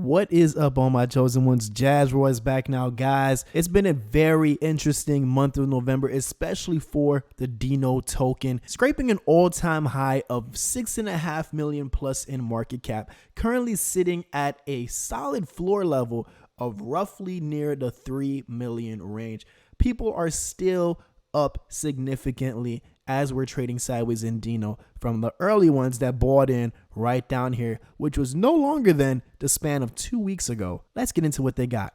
What is up, all my chosen ones? Jazz Roy is back now, guys. It's been a very interesting month of November, especially for the Dino token, scraping an all-time high of 6.5 million plus in market cap, currently sitting at a solid floor level of roughly near the 3 million range. People are still up significantly as we're trading sideways in Dino from the early ones that bought in right down here, which was no longer than the span of 2 weeks ago. Let's get into what they got.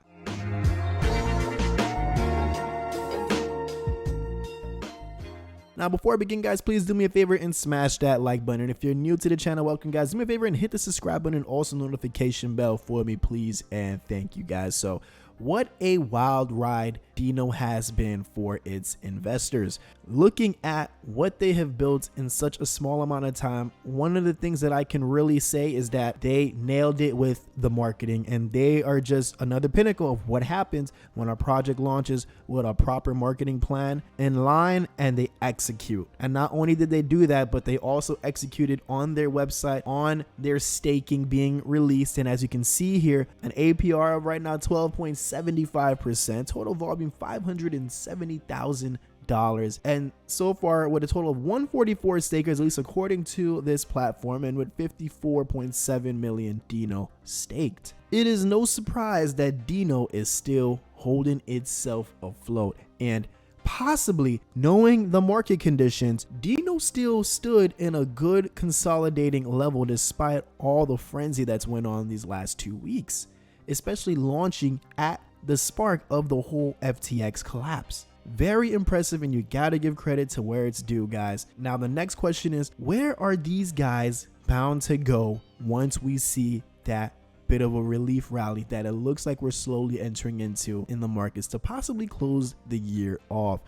Now, before I begin, guys, please do me a favor and smash that like button. If you're new to the channel, welcome, guys. Do me a favor and hit the subscribe button and also notification bell for me, please, and thank you, guys. So what a wild ride Dino has been for its investors. Looking at what they have built in such a small amount of time, one of the things that I can really say is that they nailed it with the marketing, and they are just another pinnacle of what happens when a project launches with a proper marketing plan in line and they execute. And not only did they do that, but they also executed on their website, on their staking being released. And as you can see here, an APR of right now 12.75%, total volume $570,000. And so far with a total of 144 stakers, at least according to this platform, and with 54.7 million Dino staked. It is no surprise that Dino is still holding itself afloat, and possibly knowing the market conditions, Dino still stood in a good consolidating level despite all the frenzy that's went on these last 2 weeks, especially launching at the spark of the whole FTX collapse. Very impressive, and you gotta give credit to where it's due, guys. Now the next question is, where are these guys bound to go once we see that bit of a relief rally that it looks like we're slowly entering into in the markets to possibly close the year off?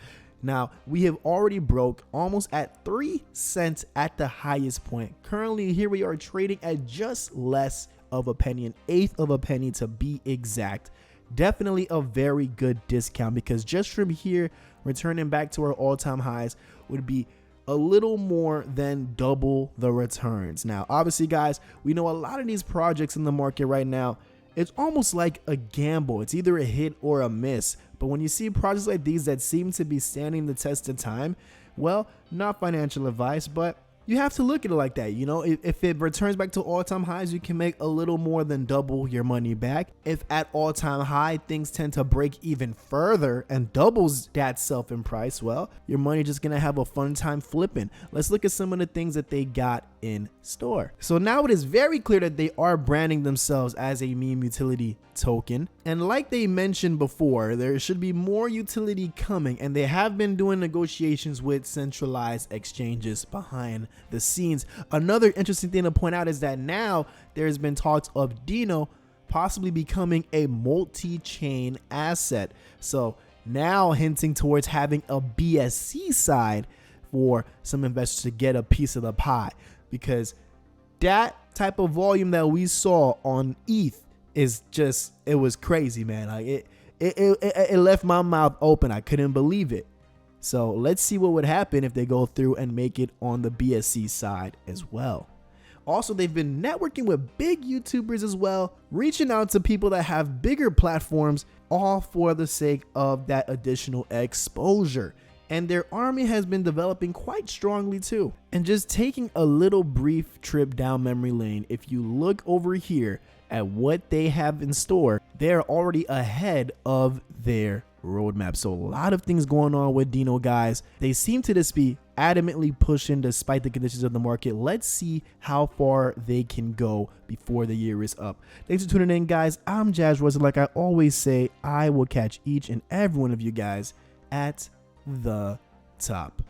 Now, we have already broke almost at 3 cents at the highest point. Currently, here we are trading at just less of a penny, an eighth of a penny to be exact. Definitely a very good discount, because just from here, returning back to our all-time highs would be a little more than double the returns. Now, obviously, guys, we know a lot of these projects in the market right now, it's almost like a gamble. It's either a hit or a miss. But when you see projects like these that seem to be standing the test of time, well, not financial advice, but you have to look at it like that. You know, if it returns back to all-time highs, you can make a little more than double your money back. If at all-time high, things tend to break even further and doubles that self in price, well, your money just gonna have a fun time flipping. Let's look at some of the things that they got in store. So now it is very clear that they are branding themselves as a meme utility token, and like they mentioned before, there should be more utility coming, and they have been doing negotiations with centralized exchanges behind the scenes. Another interesting thing to point out is that now there's been talks of Dino possibly becoming a multi-chain asset, so now hinting towards having a BSC side for some investors to get a piece of the pie, because that type of volume that we saw on ETH is just, it was crazy, man. Like it left my mouth open. I couldn't believe it. So let's see what would happen if they go through and make it on the BSC side as well. Also, they've been networking with big YouTubers as well, reaching out to people that have bigger platforms, all for the sake of that additional exposure. And their army has been developing quite strongly too. And just taking a little brief trip down memory lane, if you look over here at what they have in store, they're already ahead of their roadmap. So a lot of things going on with Dino, guys. They seem to just be adamantly pushing despite the conditions of the market. Let's see how far they can go before the year is up. Thanks for tuning in, guys. I'm Jazz Roy. Like I always say, I will catch each and every one of you guys at the top.